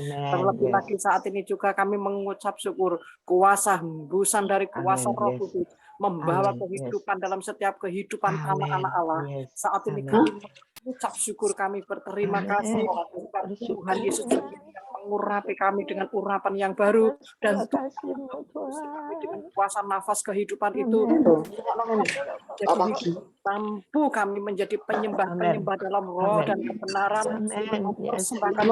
Terlebih lagi saat ini juga kami mengucap syukur kuasa hembusan dari kuasa Roh Kudus membawa kehidupan dalam setiap kehidupan anak-anak Allah. Saat ini kami mengucap syukur, kami berterima kasih Tuhan Yesus yang mengurapi kami dengan urapan yang baru, dan kami dengan kuasa nafas kehidupan itu jadi mampu kami menjadi penyembah-penyembah dalam roh dan kebenaran, mempersembahkan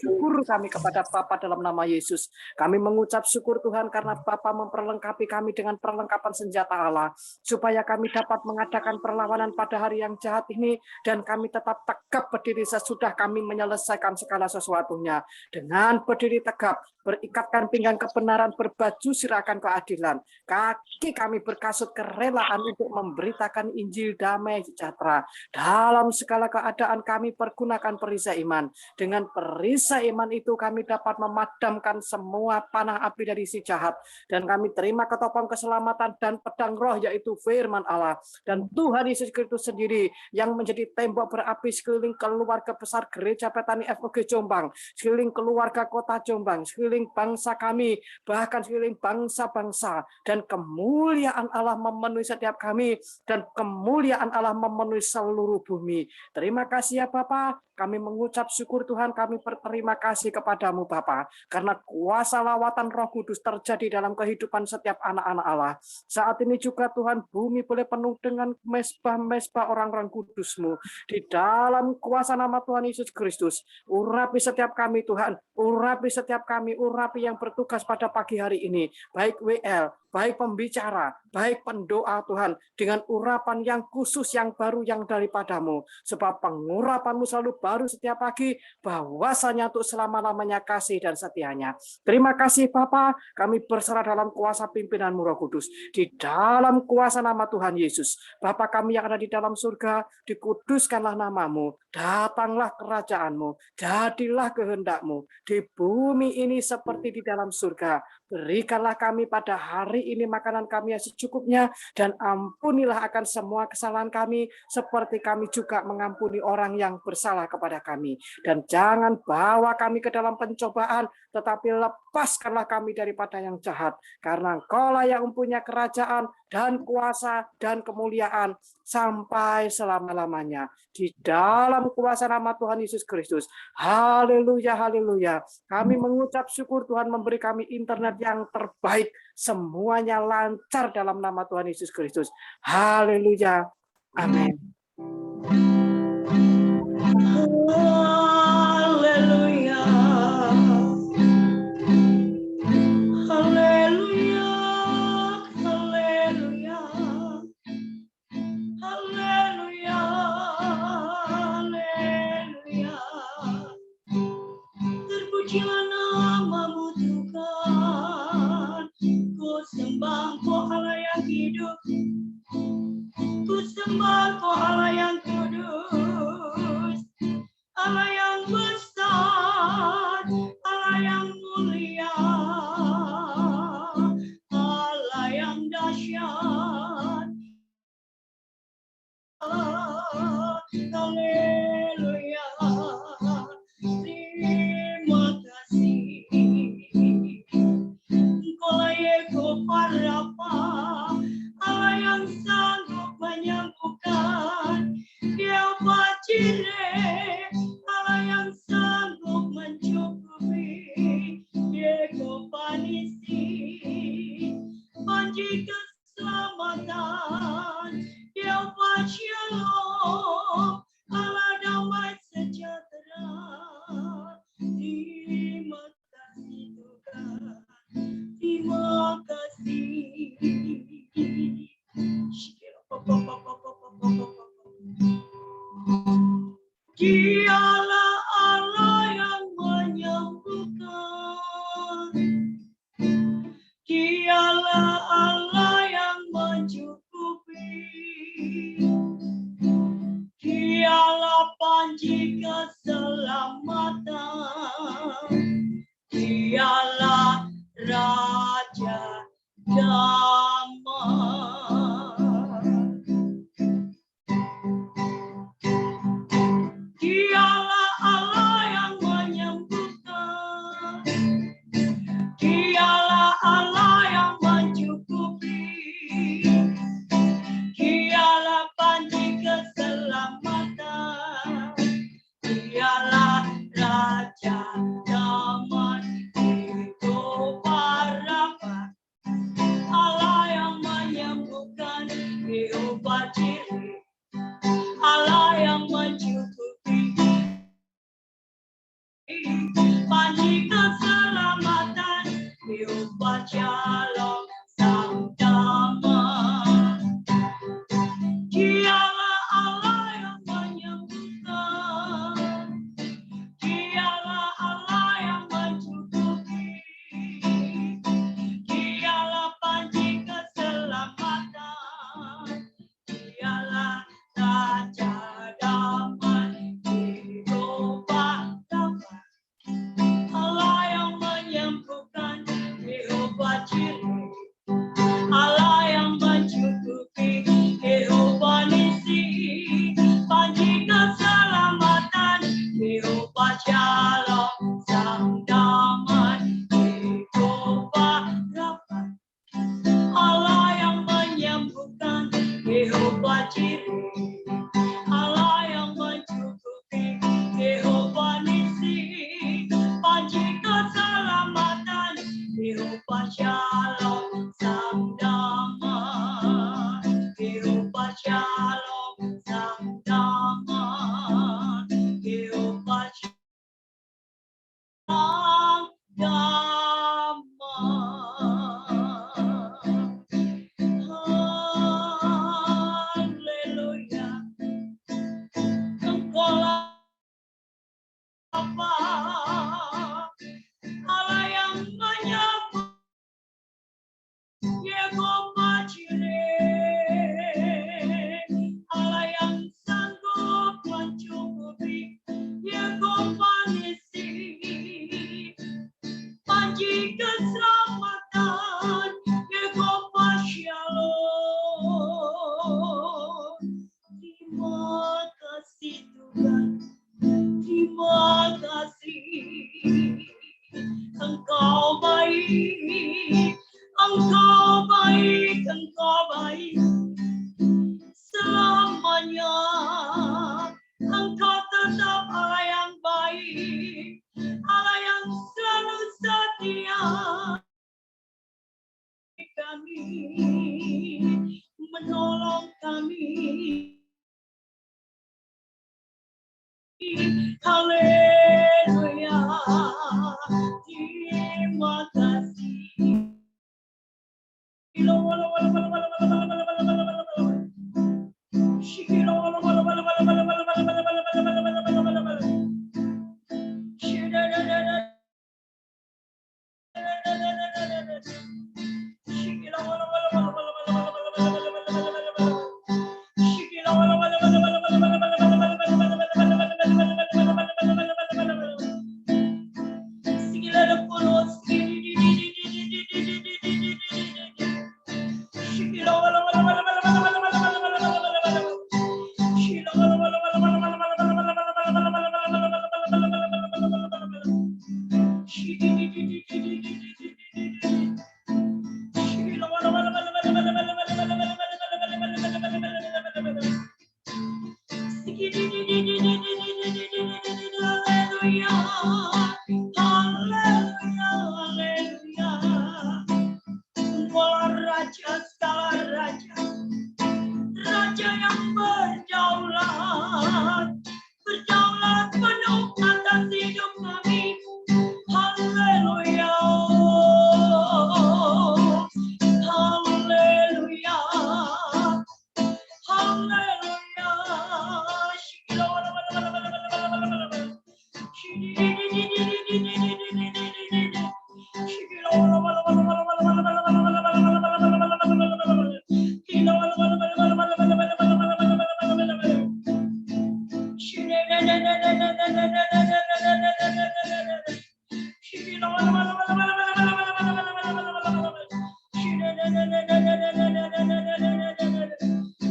syukur kami kepada Bapa dalam nama Yesus. Kami mengucap syukur Tuhan karena Bapa memperlengkapi kami dengan perlengkapan senjata Allah, supaya kami dapat mengadakan perlawanan pada hari yang jahat ini, dan kami tetap tegap berdiri sesudah kami menyelesaikan segala sesuatunya. Dengan berdiri tegap, berikatkan pinggang kebenaran, berbaju sirahkan keadilan, kaki kami berkasut kerelaan untuk memberitakan Injil damai sejahtera. Dalam segala keadaan kami pergunakan perisai iman. Dengan perisai iman itu kami dapat memadamkan semua panah api dari si jahat, dan kami terima ketopang keselamatan dan pedang roh, yaitu firman Allah. Dan Tuhan Yesus Kristus sendiri yang menjadi tembok berapi sekeliling keluarga besar Gereja Petani FOG Jombang, sekeliling keluarga kota Jombang, sekeliling bangsa kami, bahkan sekeliling bangsa-bangsa, dan kemuliaan Allah memenuhi setiap kami, dan kemuliaan Allah memenuhi seluruh bumi. Terima kasih ya Bapa, kami mengucap syukur Tuhan, kami berterima kasih kepadamu Bapa, karena kuasa lawatan Roh Kudus terjadi dalam kehidupan setiap anak-anak Allah. Saat ini juga Tuhan, bumi boleh penuh dengan mesbah-mesbah orang-orang kudus-Mu. Di dalam kuasa nama Tuhan Yesus Kristus, urapi setiap kami Tuhan, urapi setiap kami, urapi yang bertugas pada pagi hari ini, baik WL, baik pembicara, baik pendoa Tuhan, dengan urapan yang khusus, yang baru, yang daripadamu. Sebab pengurapan-Mu selalu baru setiap pagi, bahwasanya untuk selama-lamanya kasih dan setianya. Terima kasih Bapa, kami berserah dalam kuasa pimpinan-Mu Roh Kudus. Di dalam kuasa nama Tuhan Yesus, Bapa kami yang ada di dalam surga, dikuduskanlah nama-Mu, datanglah kerajaan-Mu, jadilah kehendak-Mu di bumi ini seperti di dalam surga. Berikanlah kami pada hari ini makanan kami yang secukupnya, dan ampunilah akan semua kesalahan kami, seperti kami juga mengampuni orang yang bersalah kepada kami. Dan jangan bawa kami ke dalam pencobaan, tetapi lepaskanlah kami daripada yang jahat, karena Engkaulah yang mempunyai kerajaan dan kuasa dan kemuliaan sampai selama-lamanya. Di dalam kuasa nama Tuhan Yesus Kristus. Haleluya, haleluya. Kami mengucap syukur Tuhan memberi kami internet yang terbaik. Semuanya lancar dalam nama Tuhan Yesus Kristus. Haleluya. Amin. Haleluya. Haleluya. Haleluya. Haleluya. Haleluya. Terpujilah nama-Mu Tuhan. Ku sembah Kau Allah yang hidup. Ku sembah Kau Allah yang kudus, Allah yang besar, Allah yang mulia, Allah yang dahsyat. Haleluya. Terima kasih. Engkaulah Yehova Rafa, Allah yang sanggup menyembuhkan. Yehova Jireh, Allah yang sanggup mencukupi. Yehova Nisi, panji keselamatan. Yehova Shalom, Allah damai sejahtera. Terima kasih Tuhan, terima kasih. Dialah Allah yang menyembuhkan, Dialah Allah yang mencukupi, Dialah panji keselamatan, Dialah Raja damai. Dialah Allah yang menyembuhkan, Shalom Sang Damai, Jehovah Shalom Sang Damai, Jehovah Sang Damai. Haleluya, Engkaulah Bapa, Allah yang menyambut, Yehova Jireh, Allah yang sanggup mencukupi, Yehova Nissi, panji keselamatan, Yehova Shalom. Terima kasih Tuhan, terima kasih. Engkau baik, Engkau baik, Engkau baik selamanya. Engkau tetap Allah yang baik, Allah yang selalu setia kami, menolong kami. Haleluya, terima kasih.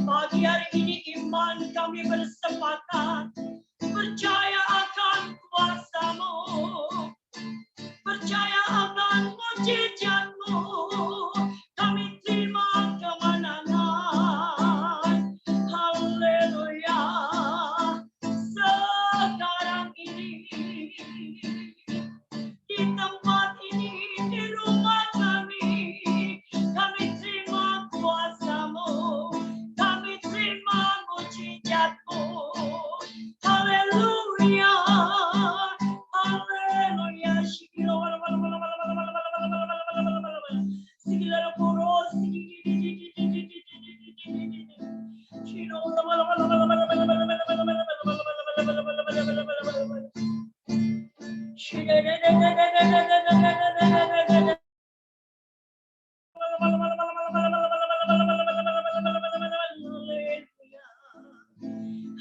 Pagi hari ini iman kami bersepakat percaya akan kuasa-Mu, percaya akan mujizat-Mu. Kami terima kemenangan. Haleluya. Sekarang ini di tempat ini, di rumah kami terima kuasa-Mu, kami terima mujizat-Mu. Haleluya, haleluya.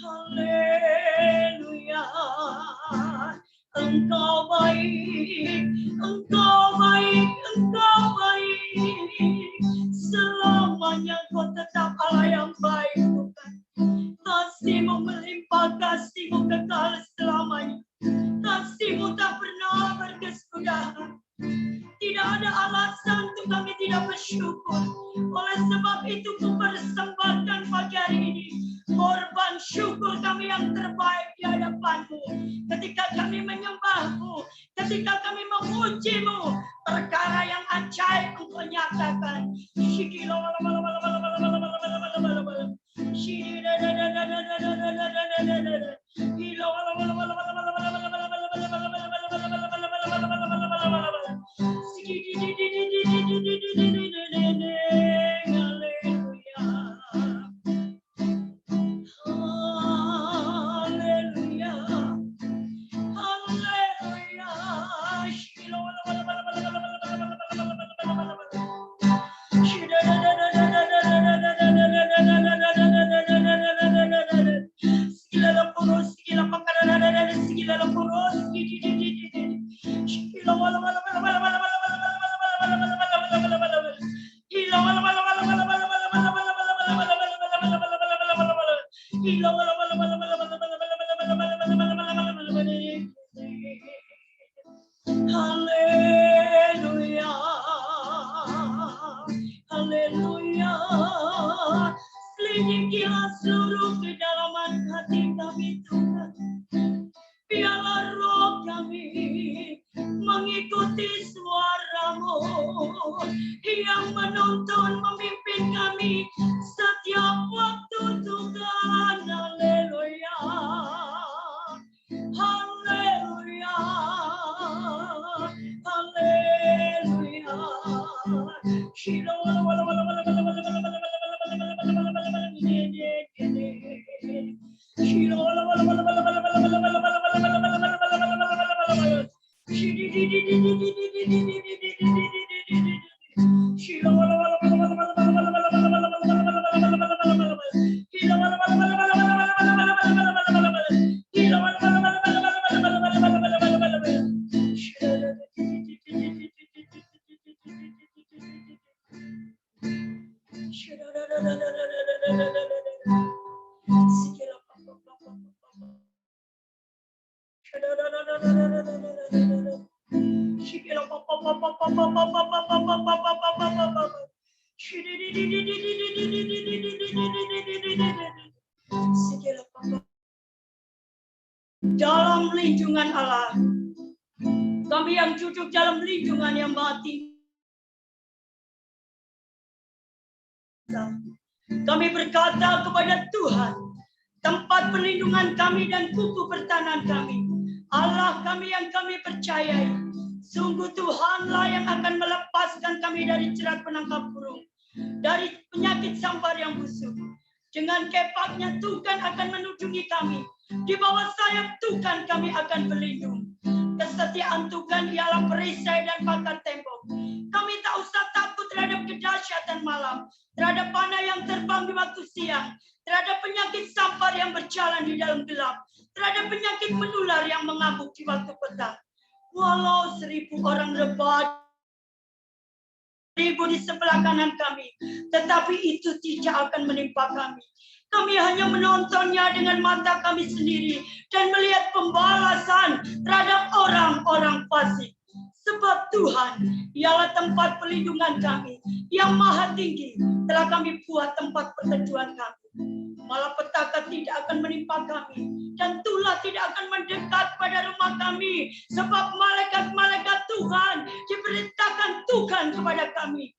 Haleluya, Engkau baik, Engkau baik, Engkau baik. Selamanya Kau tetap Allah yang baik, Tuhan. Kasih-Mu melimpah, kasih-Mu kekal selamanya. Kasih-Mu tak pernah berkesudahan. Tidak ada alasan untuk kami tidak bersyukur. Oleh sebab itu Ku persembahkan pagi hari ini korban syukur kami yang terbaik di hadapan-Mu. Ketika kami menyembah-Mu, ketika kami memuji-Mu, perkara yang ajaib Engkau nyatakan. Haleluya, haleluya. Selidikilah seluruh kedalaman hati kami Tuhan. Biarlah roh kami mengikuti suara-Mu yang menuntun memimpin kami setiap waktu Tuhan. Haleluya, haleluya, haleluya. Dalam lindungan Allah, kami yang duduk dalam lindungan yang Maha Tinggi, kami berkata kepada Tuhan, tempat perlindungan kami dan kuku pertahanan kami, Allah kami yang kami percayai, sungguh Tuhanlah yang akan melepaskan kami dari jerat penangkap burung, dari penyakit sampar yang busuk. Dengan kepaknya Tuhan akan menunjungi kami, di bawah sayap Tuhan kami akan berlindung. Kesetiaan Tuhan ialah perisai dan pagar tembok. Kami tak usah takut terhadap kedahsyatan malam, terhadap panah yang terbang di waktu siang, terhadap penyakit sampar yang berjalan di dalam gelap, terhadap penyakit menular yang mengamuk di waktu petang. Walau 1000 orang rebah, 1000 di sebelah kanan kami, tetapi itu tidak akan menimpa kami. Kami hanya menontonnya dengan mata kami sendiri dan melihat pembalasan terhadap orang-orang fasik. Sebab Tuhan ialah tempat perlindungan kami yang maha tinggi, telah kami buat tempat perteduhan kami. Malapetaka tidak akan menimpa kami, dan tulah tidak akan mendekat pada rumah kami, sebab malaikat-malaikat Tuhan diperintahkan Tuhan kepada kami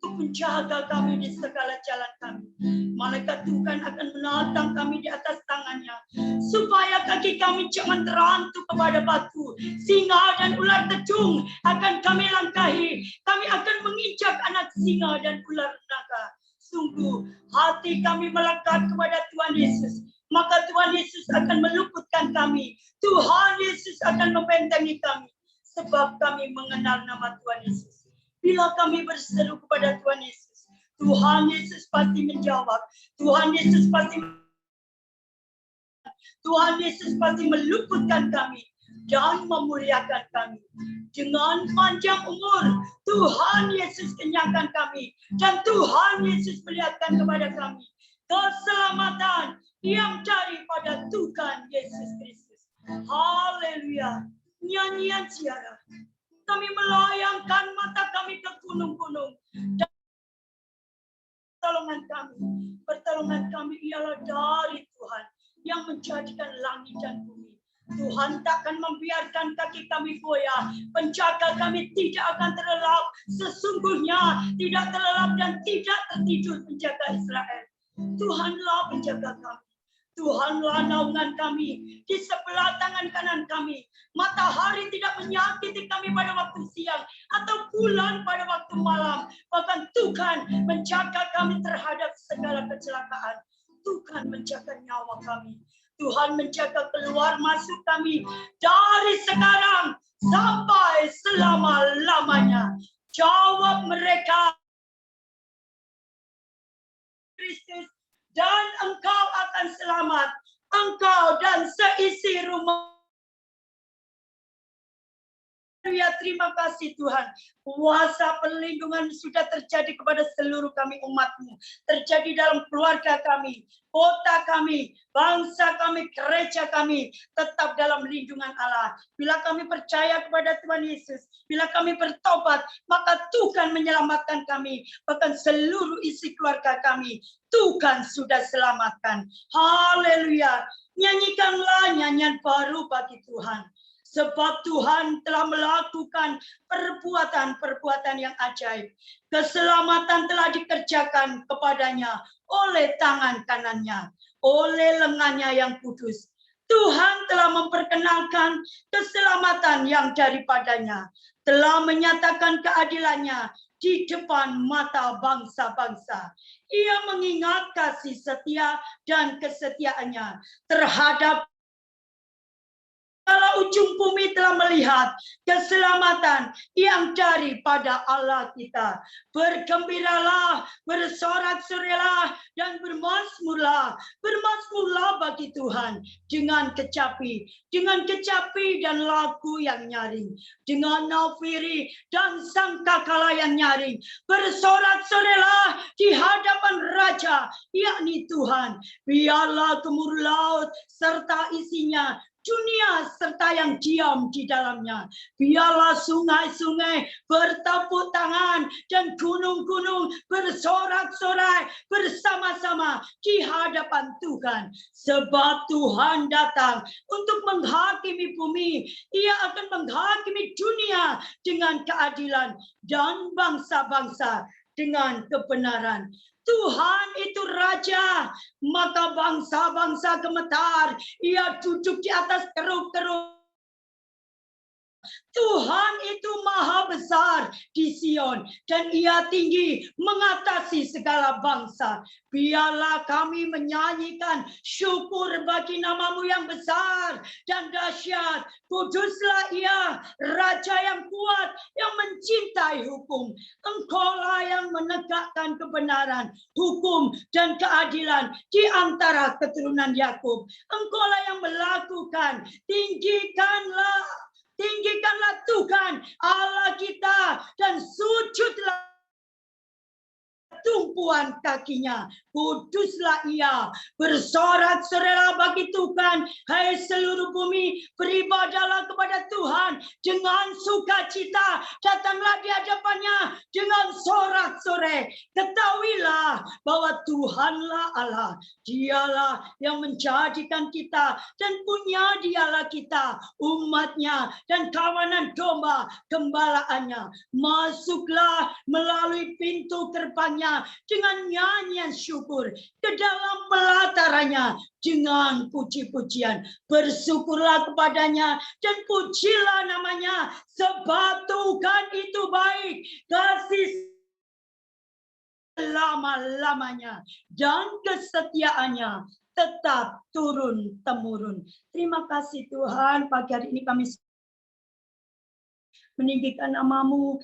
untuk menjaga kami di segala jalan kami. Malaikat Tuhan akan menatang kami di atas tangannya, supaya kaki kami jangan terantuk kepada batu. Singa dan ular tejung akan kami langkahi. Kami akan menginjak anak singa dan ular naga. Sungguh hati kami melekat kepada Tuhan Yesus, maka Tuhan Yesus akan meluputkan kami. Tuhan Yesus akan membentengi kami, sebab kami mengenal nama Tuhan Yesus. Bila kami berseru kepada Tuhan Yesus, Tuhan Yesus pasti menjawab. Tuhan Yesus pasti meluputkan kami dan memuliakan kami. Dengan panjang umur, Tuhan Yesus kenyangkan kami, dan Tuhan Yesus perlihatkan kepada kami keselamatan yang daripada Tuhan Yesus Kristus. Haleluya. Nyanyian siara. Kami melayangkan mata kami ke gunung-gunung. Dan pertolongan kami ialah dari Tuhan yang menjadikan langit dan bumi. Tuhan takkan membiarkan kaki kami goyah. Penjaga kami tidak akan terlelap. Sesungguhnya tidak terlelap dan tidak tertidur penjaga Israel. Tuhanlah penjaga kami. Tuhanlah naungan kami. Di sebelah tangan kanan kami. Matahari tidak menyakiti kami pada waktu siang. Atau bulan pada waktu malam. Bahkan Tuhan menjaga kami terhadap segala kecelakaan. Tuhan menjaga nyawa kami. Tuhan menjaga keluar masuk kami dari sekarang sampai selama-lamanya. Jawab mereka, Kristus, dan engkau akan selamat. Engkau dan seisi rumah. Ya, terima kasih Tuhan. Kuasa perlindungan sudah terjadi kepada seluruh kami umat-Mu. Terjadi dalam keluarga kami, kota kami, bangsa kami, gereja kami. Tetap dalam lindungan Allah. Bila kami percaya kepada Tuhan Yesus, bila kami bertobat, maka Tuhan menyelamatkan kami. Bahkan seluruh isi keluarga kami, Tuhan sudah selamatkan. Haleluya. Nyanyikanlah nyanyian baru bagi Tuhan. Sebab Tuhan telah melakukan perbuatan-perbuatan yang ajaib. Keselamatan telah dikerjakan kepadanya oleh tangan kanannya, oleh lengannya yang kudus. Tuhan telah memperkenalkan keselamatan yang daripadanya, telah menyatakan keadilannya di depan mata bangsa-bangsa. Ia mengingat kasih setia dan kesetiaannya terhadap kalau ujung bumi telah melihat keselamatan yang daripada Allah kita. Bergembiralah, bersorak-sorai dan bermazmurlah. Bermazmurlah bagi Tuhan dengan kecapi dan lagu yang nyaring, dengan nafiri dan sangkakala yang nyaring. Bersorak-sorailah di hadapan Raja, yakni Tuhan. Biarlah gemuruh laut serta isinya, dunia serta yang diam di dalamnya. Biarlah sungai-sungai bertepuk tangan dan gunung-gunung bersorak-sorai bersama-sama di hadapan Tuhan. Sebab Tuhan datang untuk menghakimi bumi. Ia akan menghakimi dunia dengan keadilan dan bangsa-bangsa dengan kebenaran. Tuhan itu Raja, maka bangsa-bangsa gemetar. Ia duduk di atas keruk-keruk. Tuhan itu maha besar di Sion dan ia tinggi mengatasi segala bangsa. Biarlah kami menyanyikan syukur bagi nama-Mu yang besar dan dahsyat. Kuduslah ia, Raja yang kuat, yang mencintai hukum. Engkaulah yang menegakkan kebenaran, hukum dan keadilan di antara keturunan Yakub. Engkaulah yang melakukan, tinggikanlah Tuhan Allah kita dan sujudlah tumpuan kakinya. Kuduslah ia, bersorak-sorailah bagi Tuhan, hai seluruh bumi, beribadahlah kepada Tuhan dengan sukacita, datanglah di hadapannya dengan sorak-sorai. Ketahuilah bahwa Tuhanlah Allah, dialah yang menjadikan kita dan punya dialah kita, umatnya dan kawanan domba gembalaannya. Masuklah melalui pintu gerbangnya dengan nyanyian syukur, ke dalam pelatarannya dengan puji-pujian. Bersyukurlah kepadanya dan pujilah namanya, sebab Tuhan itu baik, kasih selama-lamanya dan kesetiaannya tetap turun-temurun. Terima kasih Tuhan, pagi hari ini kami meninggikan nama-Mu,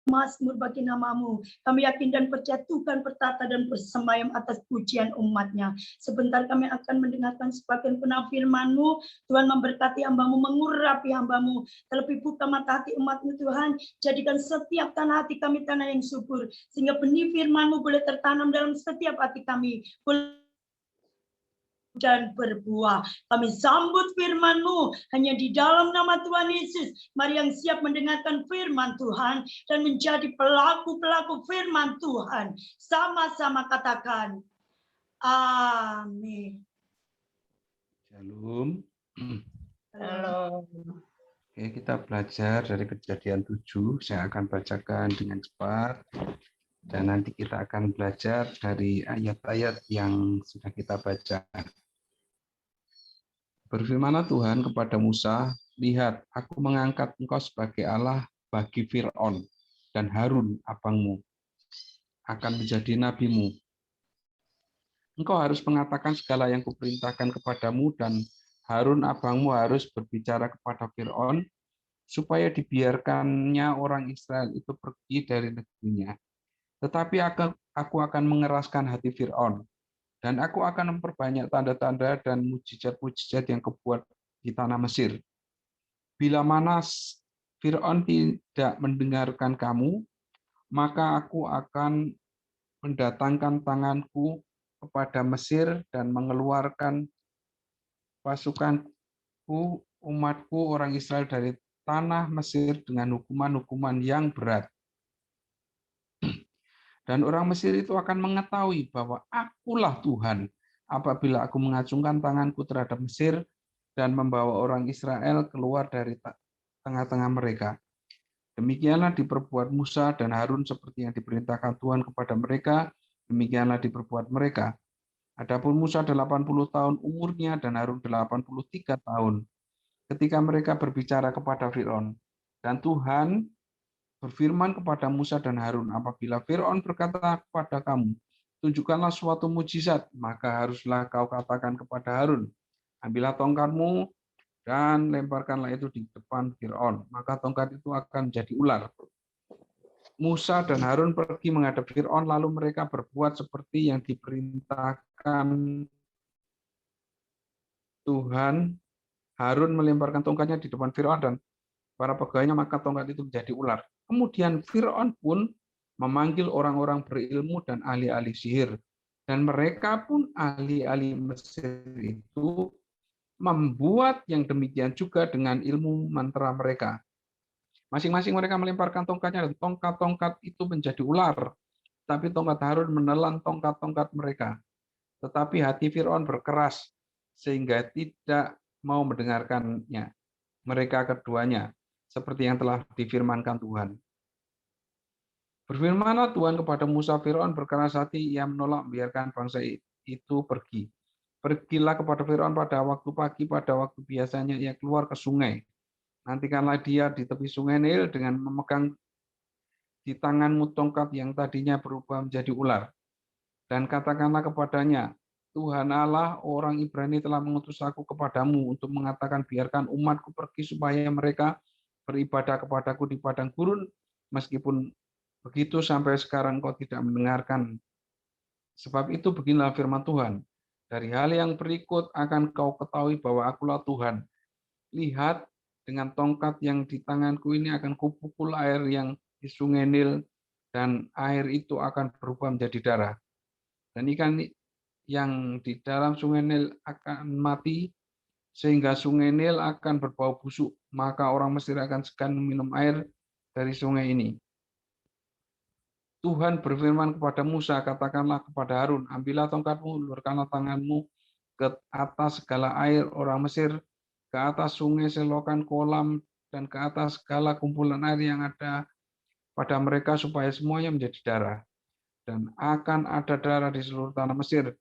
mazmur bagi nama-Mu. Kami yakin dan percaya Tuhan bertata dan bersemayam atas pujian umat-Nya. Sebentar kami akan mendengarkan sebagian penampil firman-Mu. Tuhan memberkati hamba-Mu, mengurapi hamba-Mu. Terlebih buka mata hati umat-Mu Tuhan. Jadikan setiap tanah hati kami tanah yang subur. Sehingga benih firman-Mu boleh tertanam dalam setiap hati kami. Dan berbuah. Kami sambut firman-Mu hanya di dalam nama Tuhan Yesus. Mari yang siap mendengarkan firman Tuhan dan menjadi pelaku-pelaku firman Tuhan. Sama-sama katakan, amin. Shalom. Halo. Oke, kita belajar dari Kejadian 7. Saya akan bacakan dengan cepat. Dan nanti kita akan belajar dari ayat-ayat yang sudah kita baca. Berfirmanlah Tuhan kepada Musa, lihat, aku mengangkat engkau sebagai Allah bagi Fir'aun, dan Harun abangmu akan menjadi nabimu. Engkau harus mengatakan segala yang kuperintahkan kepadamu, dan Harun abangmu harus berbicara kepada Fir'aun, supaya dibiarkannya orang Israel itu pergi dari negerinya. Tetapi aku akan mengeraskan hati Fir'aun, dan aku akan memperbanyak tanda-tanda dan mujizat-mujizat yang kubuat di tanah Mesir. Bila mana Fir'aun tidak mendengarkan kamu, maka aku akan mendatangkan tanganku kepada Mesir dan mengeluarkan pasukanku, umatku, orang Israel dari tanah Mesir dengan hukuman-hukuman yang berat. Dan orang Mesir itu akan mengetahui bahwa akulah Tuhan apabila aku mengacungkan tanganku terhadap Mesir dan membawa orang Israel keluar dari tengah-tengah mereka. Demikianlah diperbuat Musa dan Harun seperti yang diperintahkan Tuhan kepada mereka, demikianlah diperbuat mereka. Adapun Musa 80 tahun umurnya dan Harun 83 tahun ketika mereka berbicara kepada Fir'aun. Dan Tuhan berfirman kepada Musa dan Harun, apabila Fir'aun berkata kepada kamu, tunjukkanlah suatu mujizat, maka haruslah kau katakan kepada Harun, ambillah tongkatmu dan lemparkanlah itu di depan Fir'aun, maka tongkat itu akan menjadi ular. Musa dan Harun pergi menghadap Fir'aun, lalu mereka berbuat seperti yang diperintahkan Tuhan. Harun melemparkan tongkatnya di depan Fir'aun dan para pegawainya, maka tongkat itu menjadi ular. Kemudian Fir'aun pun memanggil orang-orang berilmu dan ahli-ahli sihir. Dan mereka pun ahli-ahli Mesir itu membuat yang demikian juga dengan ilmu mantra mereka. Masing-masing mereka melemparkan tongkatnya dan tongkat-tongkat itu menjadi ular. Tapi tongkat Harun menelan tongkat-tongkat mereka. Tetapi hati Fir'aun berkeras sehingga tidak mau mendengarkannya. Mereka keduanya, seperti yang telah difirmankan Tuhan. Berfirmanlah Tuhan kepada Musa, Fir'aun berkeras hati, ia menolak membiarkan bangsa itu pergi. Pergilah kepada Fir'aun pada waktu pagi, pada waktu biasanya ia keluar ke sungai. Nantikanlah dia di tepi sungai Nil dengan memegang di tanganmu tongkat yang tadinya berubah menjadi ular. Dan katakanlah kepadanya, Tuhan Allah orang Ibrani telah mengutus aku kepadamu untuk mengatakan biarkan umatku pergi supaya mereka beribadah kepadaku di padang gurun, meskipun begitu sampai sekarang kau tidak mendengarkan. Sebab itu beginilah firman Tuhan, dari hal yang berikut akan kau ketahui bahwa akulah Tuhan. Lihat, dengan tongkat yang di tanganku ini akan kupukul air yang di sungai Nil, dan air itu akan berubah menjadi darah. Dan ikan yang di dalam sungai Nil akan mati, sehingga sungai Nil akan berbau busuk, maka orang Mesir akan segan minum air dari sungai ini. Tuhan berfirman kepada Musa, katakanlah kepada Harun, ambillah tongkatmu, ulurkanlah tanganmu ke atas segala air orang Mesir, ke atas sungai, selokan, kolam, dan ke atas segala kumpulan air yang ada pada mereka, supaya semuanya menjadi darah. Dan akan ada darah di seluruh tanah Mesir,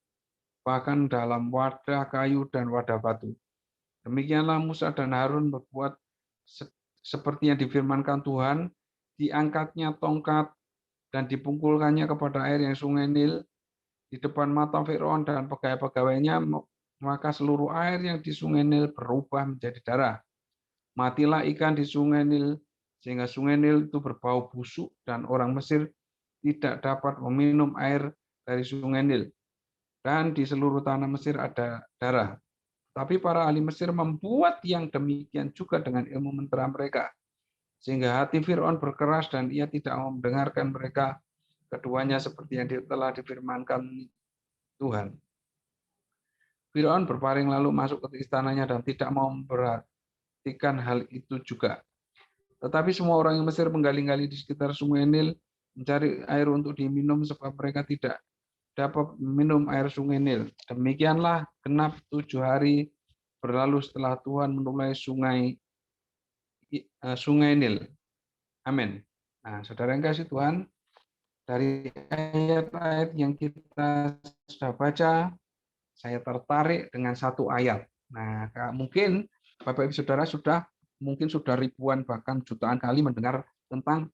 bahkan dalam wadah kayu dan wadah batu. Demikianlah Musa dan Harun berbuat seperti yang difirmankan Tuhan, diangkatnya tongkat dan dipukulkannya kepada air yang sungai Nil di depan mata Fir'aun dan pegawai-pegawainya, maka seluruh air yang di sungai Nil berubah menjadi darah. Matilah ikan di sungai Nil, sehingga sungai Nil itu berbau busuk dan orang Mesir tidak dapat meminum air dari sungai Nil. Dan di seluruh tanah Mesir ada darah. Tapi para ahli Mesir membuat yang demikian juga dengan ilmu mantra mereka, sehingga hati Fir'aun berkeras dan ia tidak mau mendengarkan mereka keduanya seperti yang telah difirmankan Tuhan. Fir'aun berpaling lalu masuk ke istananya dan tidak mau memperhatikan hal itu juga. Tetapi semua orang Mesir menggali-gali di sekitar sungai Nil mencari air untuk diminum, sebab mereka tidak dapat minum air sungai Nil. Demikianlah genap 7 hari berlalu setelah Tuhan menulai sungai Nil. Amin. Nah, saudara yang kasih Tuhan, dari ayat-ayat yang kita sudah baca, saya tertarik dengan satu ayat. Nah, mungkin Bapak Ibu Saudara mungkin sudah ribuan bahkan jutaan kali mendengar tentang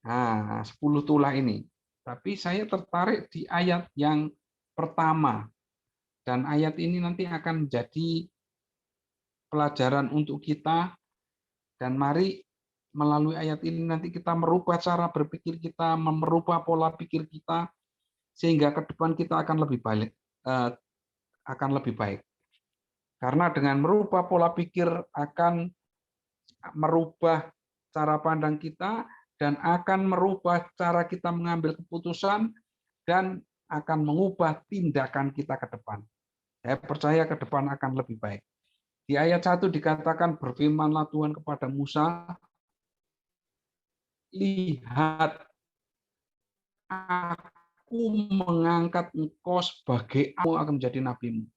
10 tulah ini. Tapi saya tertarik di ayat yang pertama. Dan ayat ini nanti akan menjadi pelajaran untuk kita, dan mari melalui ayat ini nanti kita merubah cara berpikir kita, merubah pola pikir kita, sehingga ke depan kita akan lebih baik. Karena dengan merubah pola pikir akan merubah cara pandang kita dan akan merubah cara kita mengambil keputusan dan akan mengubah tindakan kita ke depan. Saya percaya ke depan akan lebih baik. Di ayat 1 dikatakan, berfirmanlah Tuhan kepada Musa, lihat, aku mengangkat engkau sebagai aku akan menjadi nabimu.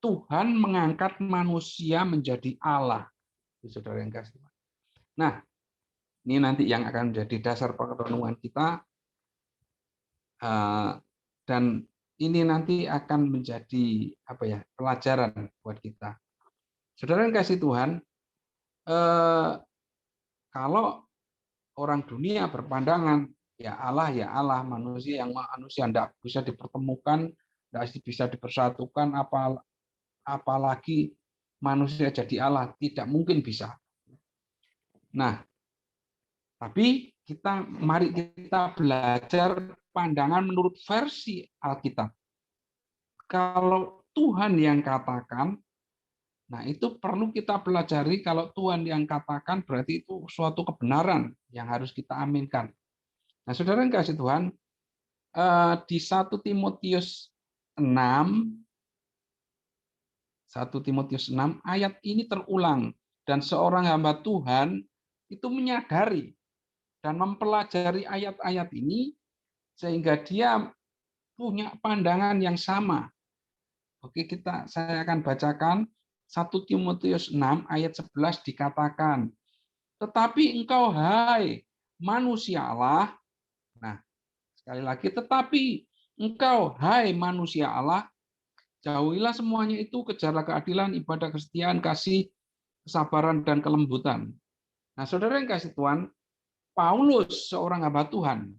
Tuhan mengangkat manusia menjadi Allah. Saudara yang kasih. Nah, ini nanti yang akan menjadi dasar perenungan kita, dan ini nanti akan menjadi pelajaran buat kita. Saudara yang kasih Tuhan, kalau orang dunia berpandangan ya Allah, manusia tidak bisa dipertemukan, tidak bisa dipersatukan, apalagi manusia jadi Allah, tidak mungkin bisa. Nah, tapi mari kita belajar pandangan menurut versi Alkitab. Kalau Tuhan yang katakan, nah itu perlu kita pelajari. Kalau Tuhan yang katakan berarti itu suatu kebenaran yang harus kita aminkan. Nah, saudara yang kasih Tuhan, di 1 Timotius 6 ayat ini terulang, dan seorang hamba Tuhan itu menyadari dan mempelajari ayat-ayat ini sehingga dia punya pandangan yang sama. Oke, saya akan bacakan 1 Timotius 6 ayat 11 dikatakan, tetapi engkau hai manusia Allah. Nah, sekali lagi, tetapi engkau hai manusia Allah, jauhilah semuanya itu, kejarlah keadilan, ibadah, kesetiaan, kasih, kesabaran, dan kelembutan. Nah, saudara yang kasih Tuhan, Paulus seorang hamba Tuhan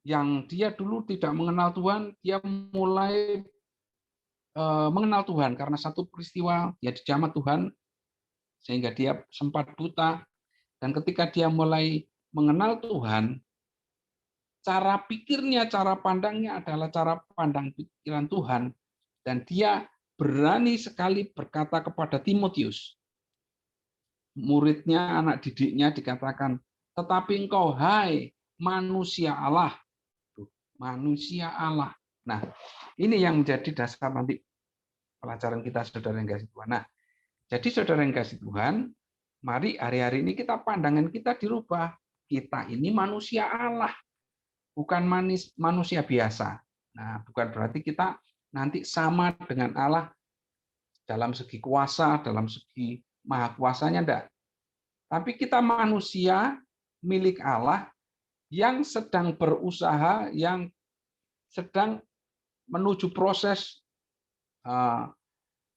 yang dia dulu tidak mengenal Tuhan, dia mulai mengenal Tuhan karena satu peristiwa, dia dijamah Tuhan sehingga dia sempat buta, dan ketika dia mulai mengenal Tuhan, cara pikirnya, cara pandangnya adalah cara pandang pikiran Tuhan, dan dia berani sekali berkata kepada Timotius, muridnya, anak didiknya, dikatakan, tetapi engkau hai manusia Allah. Manusia Allah. Nah, ini yang menjadi dasar nanti pelajaran kita, saudara yang kasih Tuhan. Nah, jadi saudara yang kasih Tuhan, mari hari-hari ini pandangan kita dirubah. Kita ini manusia Allah, bukan manusia biasa. Nah, bukan berarti kita nanti sama dengan Allah dalam segi kuasa, dalam segi maha kuasanya, enggak. Tapi kita manusia milik Allah yang sedang berusaha, yang sedang menuju proses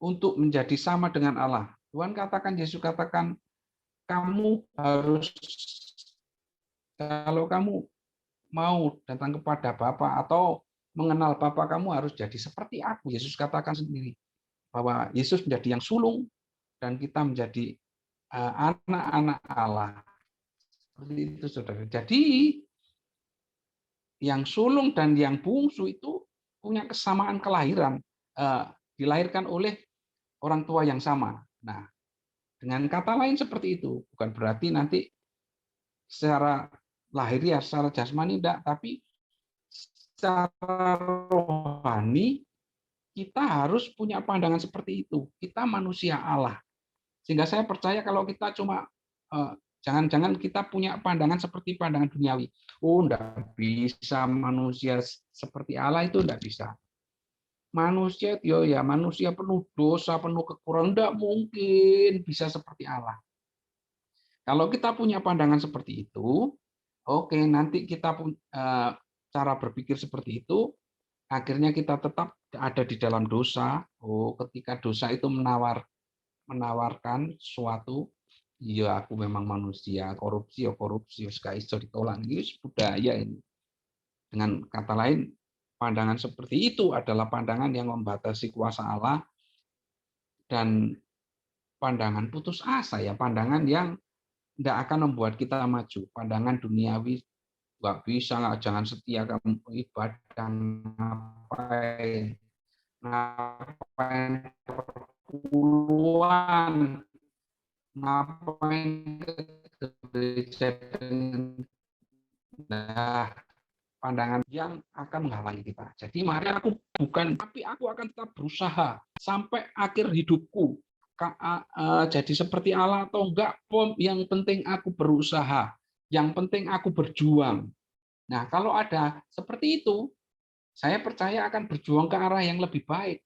untuk menjadi sama dengan Allah. Tuhan katakan, Yesus katakan, kalau kamu mau datang kepada Bapa atau mengenal Bapa, kamu harus jadi seperti aku. Yesus katakan sendiri bahwa Yesus menjadi yang sulung dan kita menjadi anak-anak Allah. Seperti itu, saudara. Jadi yang sulung dan yang bungsu itu punya kesamaan kelahiran, dilahirkan oleh orang tua yang sama. Nah, dengan kata lain seperti itu, bukan berarti nanti secara lahiriah, secara jasmani tidak, tapi secara rohani kita harus punya pandangan seperti itu. Kita manusia Allah. Sehingga saya percaya kalau kita cuma jangan-jangan kita punya pandangan seperti pandangan duniawi. Oh, enggak bisa manusia seperti Allah, itu enggak bisa. manusia ya manusia penuh dosa, penuh kekurangan, tidak mungkin bisa seperti Allah. Kalau kita punya pandangan seperti itu, oke, nanti kita pun cara berpikir seperti itu, akhirnya kita tetap ada di dalam dosa. Oh, ketika dosa itu menawarkan suatu, ya aku memang manusia, korupsi ya korupsi, gak iso ditolak. Ini budaya ini. Dengan kata lain, pandangan seperti itu adalah pandangan yang membatasi kuasa Allah dan pandangan putus asa, ya, pandangan yang tidak akan membuat kita maju. Pandangan duniawi, nggak bisa, nggak, jangan setia kamu ibadah, ngapain perpuluhan, ngapain ke gereja. Nah, pandangan yang akan menghalangi kita. Jadi mari tapi aku akan tetap berusaha sampai akhir hidupku. Jadi seperti Allah atau enggak, yang penting aku berusaha, yang penting aku berjuang. Nah, kalau ada seperti itu, saya percaya akan berjuang ke arah yang lebih baik.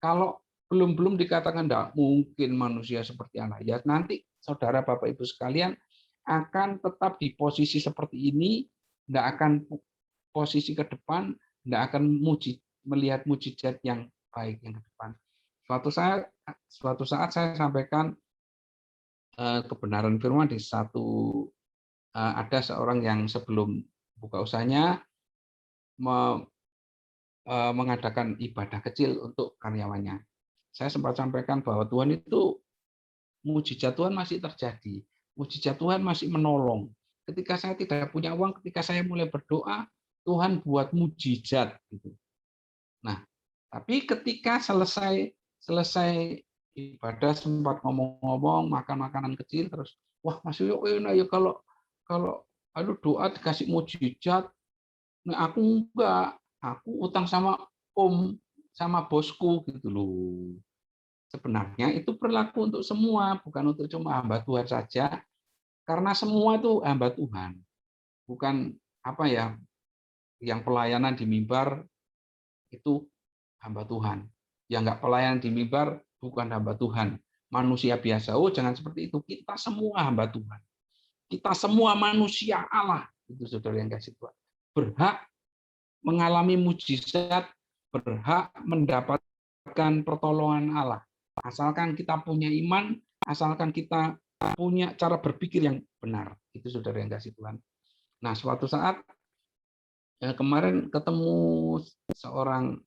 Kalau belum dikatakan enggak mungkin manusia seperti Allah, ya nanti saudara Bapak Ibu sekalian akan tetap di posisi seperti ini, enggak akan posisi ke depan, enggak akan melihat mujizat yang baik yang ke depan. Suatu saat saya sampaikan kebenaran firman di ada seorang yang sebelum buka usahanya mengadakan ibadah kecil untuk karyawannya. Saya sempat sampaikan bahwa Tuhan itu, mujizat Tuhan masih terjadi, mujizat Tuhan masih menolong. Ketika saya tidak punya uang, ketika saya mulai berdoa, Tuhan buat mujizat. Gitu. Nah, tapi ketika selesai ibadah, sempat ngomong-ngomong, makan makanan kecil, terus wah Mas Yoyo, ya kalau doa dikasih mujizat, nah aku enggak, aku utang sama sama bosku gitu loh. Sebenarnya itu berlaku untuk semua, bukan untuk cuma hamba Tuhan saja, karena semua itu hamba Tuhan, bukan yang pelayanan di mimbar itu hamba Tuhan. Yang enggak pelayanan di mimbar bukan hamba Tuhan, manusia biasa. Oh, jangan seperti itu. Kita semua hamba Tuhan. Kita semua manusia Allah. Itu saudara yang kasih Tuhan. Berhak mengalami mujizat, berhak mendapatkan pertolongan Allah. Asalkan kita punya iman, asalkan kita punya cara berpikir yang benar. Itu saudara yang kasih Tuhan. Nah, suatu saat kemarin ketemu seorang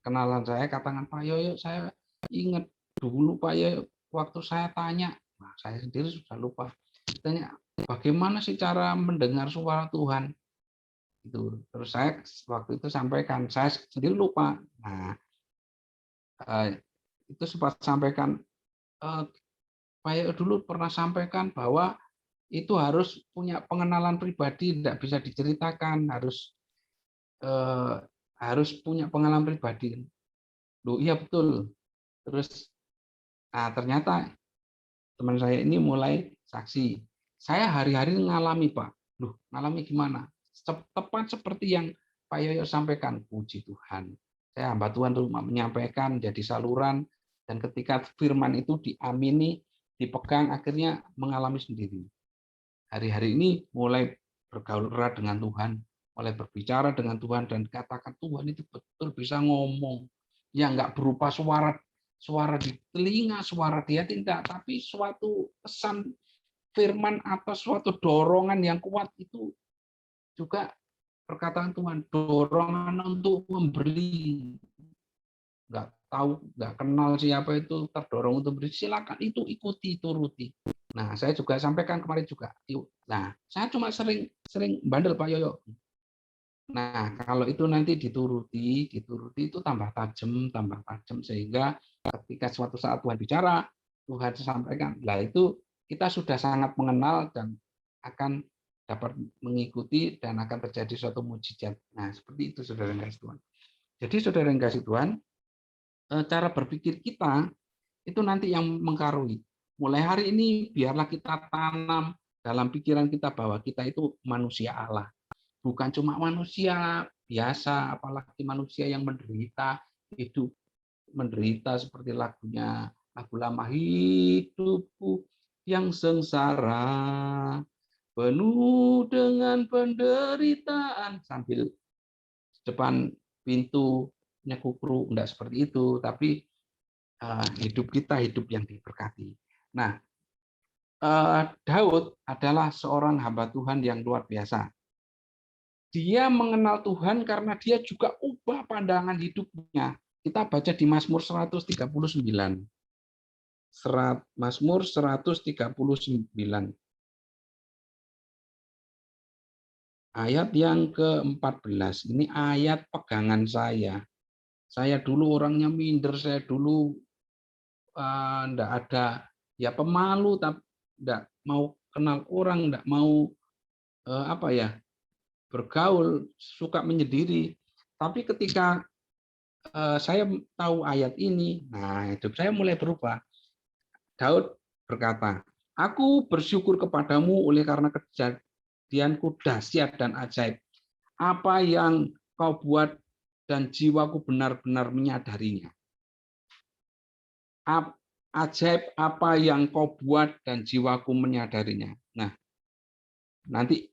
kenalan saya, katakan, Pak Yoyo, saya ingat dulu Pak Yoyo, waktu saya tanya, nah, saya sendiri sudah lupa, tanya bagaimana sih cara mendengar suara Tuhan. Terus saya waktu itu sampaikan, saya sendiri lupa. Nah, itu sempat sampaikan, Pak Yoyo dulu pernah sampaikan bahwa itu harus punya pengenalan pribadi, tidak bisa diceritakan, harus punya pengalaman pribadi. Loh, iya betul. Terus, ternyata teman saya ini mulai saksi. Saya hari-hari ngalami, Pak. Loh, ngalami gimana? Tepat seperti yang Pak Yoyo sampaikan. Puji Tuhan. Saya hamba Tuhan tuh menyampaikan, jadi saluran, dan ketika firman itu diamini, dipegang, akhirnya mengalami sendiri. Hari-hari ini mulai bergaul erat dengan Tuhan, mulai berbicara dengan Tuhan, dan katakan Tuhan itu betul bisa ngomong. Ya nggak berupa suara di telinga, suara di hati, tidak, tapi suatu pesan firman atau suatu dorongan yang kuat, itu juga perkataan Tuhan, dorongan untuk memberi. Nggak tahu, nggak kenal siapa itu, terdorong untuk memberi, silakan itu ikuti, turuti. Nah, saya juga sampaikan kemarin juga. Nah, saya cuma sering bandel Pak Yoyo. Nah, kalau itu nanti dituruti itu tambah tajam sehingga ketika suatu saat Tuhan bicara, Tuhan sampaikan, lah itu kita sudah sangat mengenal dan akan dapat mengikuti dan akan terjadi suatu mujizat. Nah, seperti itu saudara yang kasih Tuhan. Jadi saudara yang kasih Tuhan, cara berpikir kita itu nanti yang mengkarui. Mulai hari ini biarlah kita tanam dalam pikiran kita bahwa kita itu manusia Allah. Bukan cuma manusia biasa, apalagi manusia yang menderita, hidup menderita seperti lagu lama, hidupku yang sengsara penuh dengan penderitaan, sambil depan pintunya kukru, enggak seperti itu, tapi hidup kita hidup yang diberkati. Nah, Daud adalah seorang hamba Tuhan yang luar biasa. Dia mengenal Tuhan karena dia juga ubah pandangan hidupnya. Kita baca di Mazmur 139. Mazmur 139. Ayat yang ke-14. Ini ayat pegangan saya. Saya dulu orangnya minder, saya dulu enggak ada, ya pemalu, tapi enggak mau kenal orang, enggak mau bergaul, suka menyendiri. Tapi ketika saya tahu ayat ini, nah hidup saya mulai berubah. Daud berkata, "Aku bersyukur kepadamu oleh karena kejadianku dahsyat dan ajaib. Apa yang kau buat dan jiwaku benar-benar menyadarinya." Ajaib apa yang kau buat dan jiwaku menyadarinya. Nah, nanti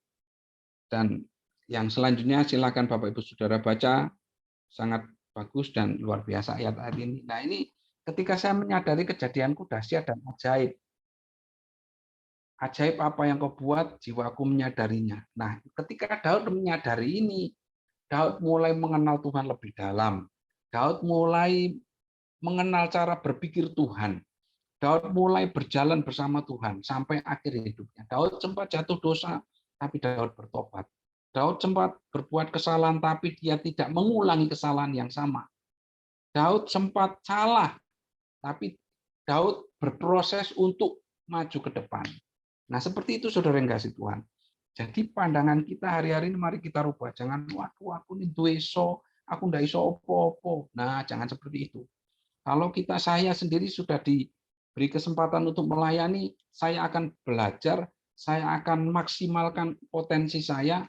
dan yang selanjutnya silakan Bapak Ibu Saudara baca, sangat bagus dan luar biasa ayat-ayat ini. Nah, ini ketika saya menyadari kejadianku dahsyat dan ajaib. Ajaib apa yang kau buat, jiwaku menyadarinya. Nah, ketika Daud menyadari ini, Daud mulai mengenal Tuhan lebih dalam. Daud mulai mengenal cara berpikir Tuhan. Daud mulai berjalan bersama Tuhan sampai akhir hidupnya. Daud sempat jatuh dosa, tapi Daud bertobat. Daud sempat berbuat kesalahan, tapi dia tidak mengulangi kesalahan yang sama. Daud sempat salah, tapi Daud berproses untuk maju ke depan. Nah, seperti itu saudara yang kasih Tuhan. Jadi pandangan kita hari-hari ini mari kita rubah. Jangan, waduh aku ini dosa, aku ndak iso opo-opo. Nah, jangan seperti itu. Kalau saya sendiri sudah diberi kesempatan untuk melayani, saya akan belajar, saya akan maksimalkan potensi saya.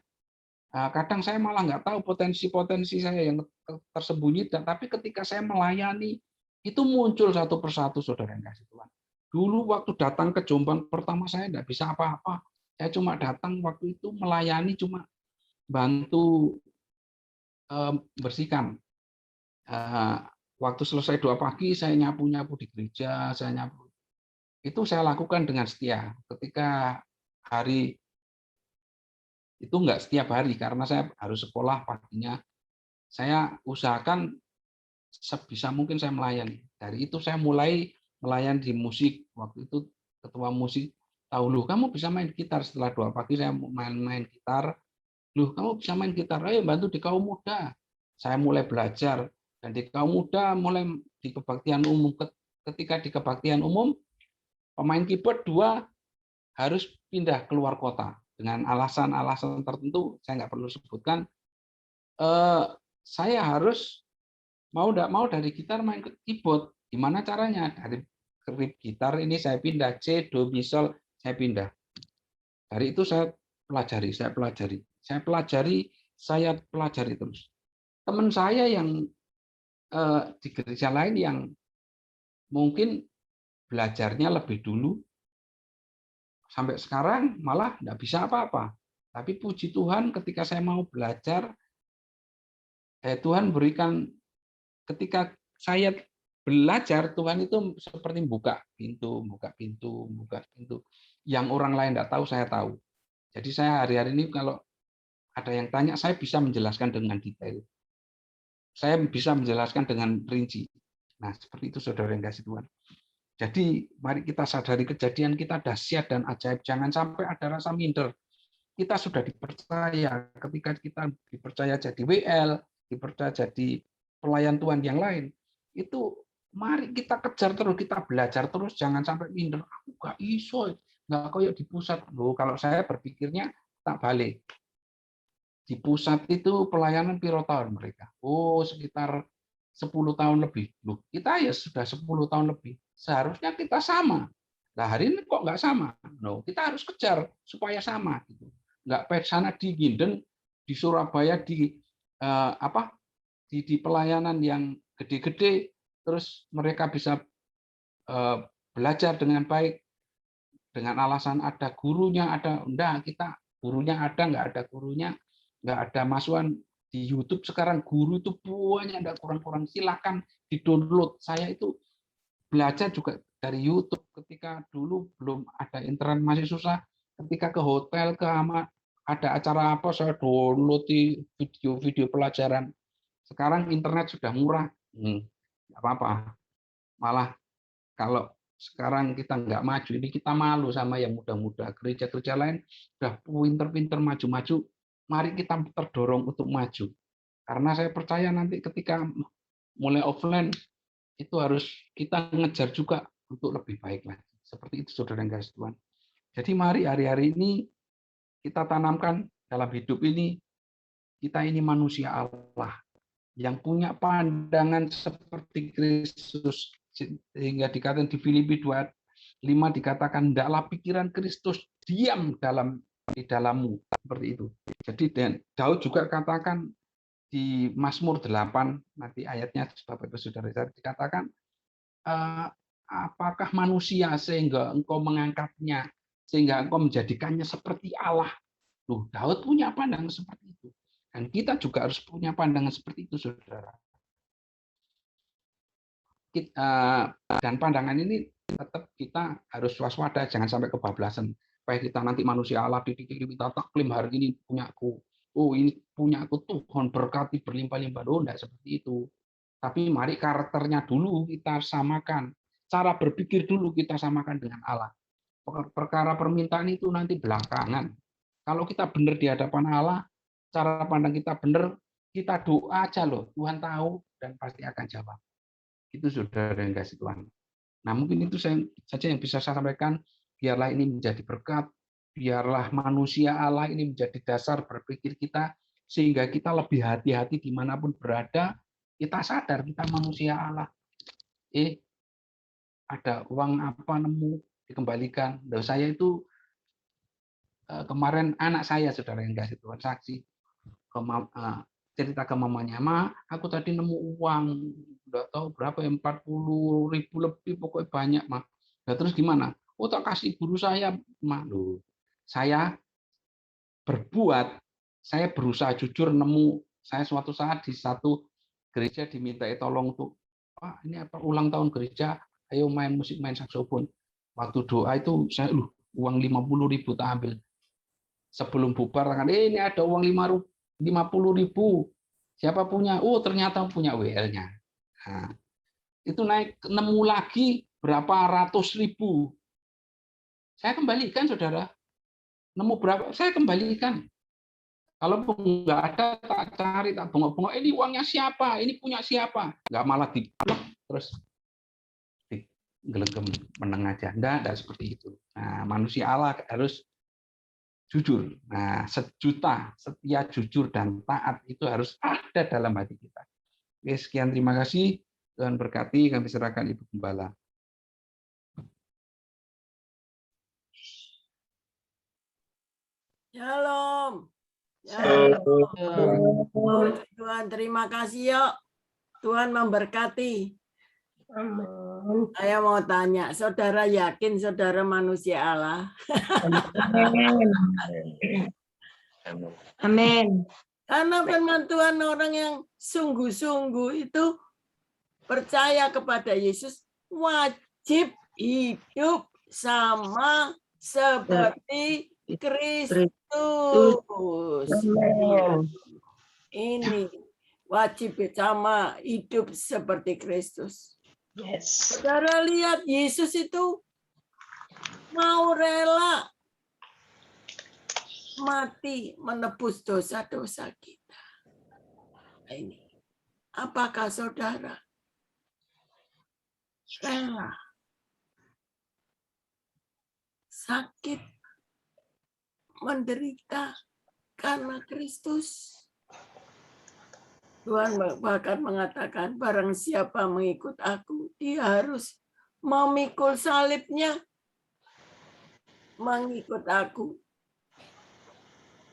Kadang saya malah nggak tahu potensi-potensi saya yang tersembunyi, tapi ketika saya melayani, itu muncul satu persatu, saudara yang kasih Tuhan. Dulu waktu datang ke Jombang pertama saya nggak bisa apa-apa. Saya cuma datang waktu itu melayani, cuma bantu bersihkan. Waktu selesai doa pagi, saya nyapu-nyapu di gereja, saya nyapu. Itu saya lakukan dengan setia. Ketika hari itu enggak setiap hari karena saya harus sekolah paginya. Saya usahakan sebisa mungkin saya melayani. Dari itu saya mulai melayani di musik. Waktu itu ketua musik tahu, "Loh, kamu bisa main gitar." Setelah doa pagi saya main gitar. "Loh, kamu bisa main gitar, ayo bantu di kaum muda." Saya mulai belajar, dan di kaum muda mulai di kebaktian umum. Ketika di kebaktian umum, pemain keyboard 2 harus pindah keluar kota dengan alasan-alasan tertentu, saya nggak perlu sebutkan. Saya harus mau nggak mau dari gitar main ke keyboard. Gimana caranya? Dari grip gitar ini saya pindah C, do, mi, sol, saya pindah. Dari itu saya pelajari terus. Teman saya yang di gereja lain yang mungkin belajarnya lebih dulu, sampai sekarang malah nggak bisa apa-apa. Tapi puji Tuhan ketika saya mau belajar, Tuhan berikan, ketika saya belajar, Tuhan itu seperti buka pintu. Yang orang lain nggak tahu, saya tahu. Jadi saya hari-hari ini kalau ada yang tanya, saya bisa menjelaskan dengan detail. Saya bisa menjelaskan dengan rinci. Nah, seperti itu saudara yang kasih Tuhan. Jadi mari kita sadari kejadian kita dahsyat dan ajaib. Jangan sampai ada rasa minder. Kita sudah dipercaya. Ketika kita dipercaya jadi WL, dipercaya jadi pelayan Tuhan yang lain, itu mari kita kejar terus, kita belajar terus. Jangan sampai minder. Aku gak iso, nggak kayak di pusat. Loh, kalau saya berpikirnya tak balik. Di pusat itu pelayanan piro tahun mereka? Oh, sekitar 10 tahun lebih. Loh, kita ya sudah 10 tahun lebih. Seharusnya kita sama. Nah, hari ini kok nggak sama? No, kita harus kejar supaya sama. Gitu. Nggak pet sana di Ginden, di Surabaya, di pelayanan yang gede-gede, terus mereka bisa belajar dengan baik dengan alasan ada gurunya, ada enggak, kita gurunya ada, nggak ada gurunya, nggak ada masukan di YouTube sekarang guru itu banyak, enggak kurang-kurang, silakan di-download. Saya itu belajar juga dari YouTube ketika dulu belum ada internet, masih susah. Ketika ke hotel, ada acara apa, saya download di video-video pelajaran. Sekarang internet sudah murah, nggak apa-apa. Malah kalau sekarang kita nggak maju, ini kita malu sama yang muda-muda. Gereja-gereja lain sudah pinter-pinter maju-maju, mari kita terdorong untuk maju. Karena saya percaya nanti ketika mulai offline, itu harus kita ngejar juga untuk lebih baik lagi. Seperti itu, saudara yang kasih Tuhan. Jadi mari hari-hari ini kita tanamkan dalam hidup ini, kita ini manusia Allah yang punya pandangan seperti Kristus, sehingga dikatakan di Filipi 2:5 dikatakan, hendaklah pikiran Kristus diam di dalammu, seperti itu. Jadi dan Daud juga katakan di Mazmur 8 nanti ayatnya Bapak Ibu Saudara dikatakan, apakah manusia sehingga engkau mengangkatnya, sehingga engkau menjadikannya seperti Allah. Loh, Daud punya pandangan seperti itu. Dan kita juga harus punya pandangan seperti itu, saudara. Dan pandangan ini tetap kita harus waspada, jangan sampai kebablasan. Supaya kita nanti manusia Allah, kita taklim hari ini punyaku. Oh, ini punyaku, Tuhan berkati berlimpah-limpah. Oh, enggak seperti itu. Tapi mari karakternya dulu kita samakan. Cara berpikir dulu kita samakan dengan Allah. Perkara permintaan itu nanti belakangan. Kalau kita benar di hadapan Allah, cara pandang kita benar, kita doa aja loh, Tuhan tahu dan pasti akan jawab. Itu saudara yang kasih Tuhan. Nah, mungkin itu saja yang bisa saya sampaikan. Biarlah ini menjadi berkat, biarlah manusia Allah ini menjadi dasar berpikir kita, sehingga kita lebih hati-hati dimanapun berada. Kita sadar kita manusia Allah. Ada uang apa nemu dikembalikan. Loh, saya itu kemarin anak saya, saudara yang kasih Tuhan, saksi cerita ke mamanya, Ma, aku tadi nemu uang, nggak tahu berapa ya, 40.000 lebih, pokoknya banyak, Ma. Nah, terus gimana? Oh, tak kasih guru saya, Ma. Loh, saya berbuat, saya berusaha jujur nemu, saya suatu saat di satu gereja diminta tolong untuk, Pak, ini apa ulang tahun gereja, ayo main musik, main saksofon. Waktu doa itu saya uang 50.000 tak ambil. Sebelum bubar kan, ini ada uang 50.000. Siapa punya? Oh, ternyata punya WL-nya. Nah, itu naik, nemu lagi berapa ratus ribu. Saya kembalikan, saudara. Nemu berapa? Saya kembalikan. Kalau nggak ada, tak cari, tak bengok-bengok. Ini uangnya siapa? Ini punya siapa? Nggak malah diplek terus digelegem meneng aja. Nggak seperti itu. Nah, manusia Allah harus jujur. Nah, setia, jujur, dan taat itu harus ada dalam hati kita. Oke, sekian, terima kasih. Tuhan berkati, kami serahkan Ibu Gembala. Shalom. Tuhan, terima kasih ya. Tuhan memberkati. Saya mau tanya, saudara yakin saudara manusia Allah? Amin. Karena firman Tuhan, orang yang sungguh-sungguh itu percaya kepada Yesus wajib hidup sama seperti Kristus. Ini wajib sama hidup seperti Kristus. Yes. Saudara lihat, Yesus itu mau rela mati menebus dosa-dosa kita. Ini, apakah saudara rela sakit, menderita karena Kristus? Tuhan bahkan mengatakan, barang siapa mengikut aku, dia harus memikul salibnya, mengikut aku.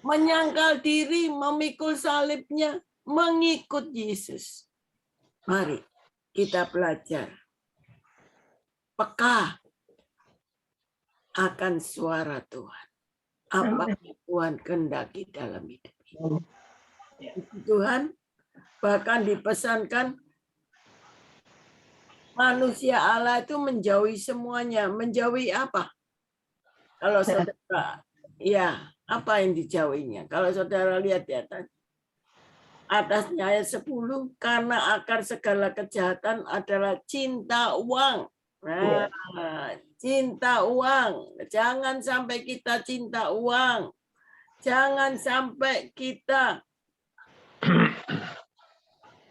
Menyangkal diri, memikul salibnya, mengikut Yesus. Mari kita belajar peka akan suara Tuhan. Apa yang Tuhan kehendaki dalam hidup ini. Tuhan bahkan dipesankan manusia Allah itu menjauhi semuanya. Menjauhi apa? Kalau saudara, ya apa yang dijauhinya? Kalau saudara lihat di atasnya ayat 10, karena akar segala kejahatan adalah cinta uang. Nah, cinta uang. Jangan sampai kita cinta uang. Jangan sampai kita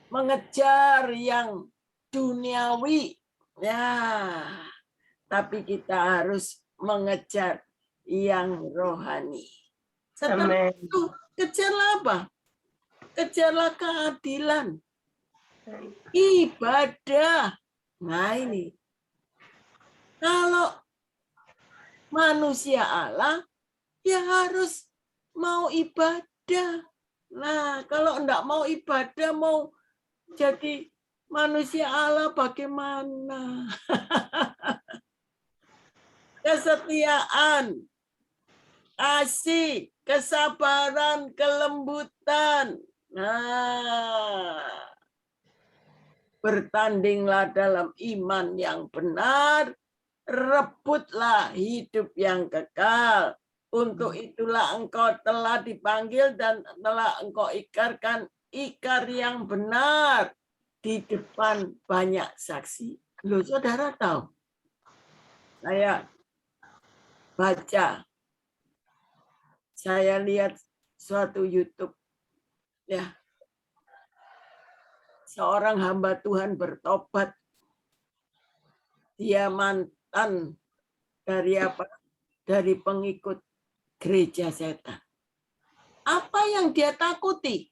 mengejar yang duniawi. Ya, tapi kita harus mengejar yang rohani. Setelah itu, kejarlah apa? Kejarlah keadilan. Ibadah. Nah ini. Kalau manusia Allah, ya harus mau ibadah. Nah, kalau enggak mau ibadah, mau jadi manusia Allah bagaimana? Kesetiaan, kasih, kesabaran, kelembutan. Nah, bertandinglah dalam iman yang benar, rebutlah hidup yang kekal. Untuk itulah engkau telah dipanggil dan telah engkau ikarkan ikar yang benar di depan banyak saksi. Loh, saudara tahu? Saya baca, saya lihat suatu YouTube, ya, seorang hamba Tuhan bertobat. Dia mantan dari apa? Dari pengikut gereja setan. Apa yang dia takuti?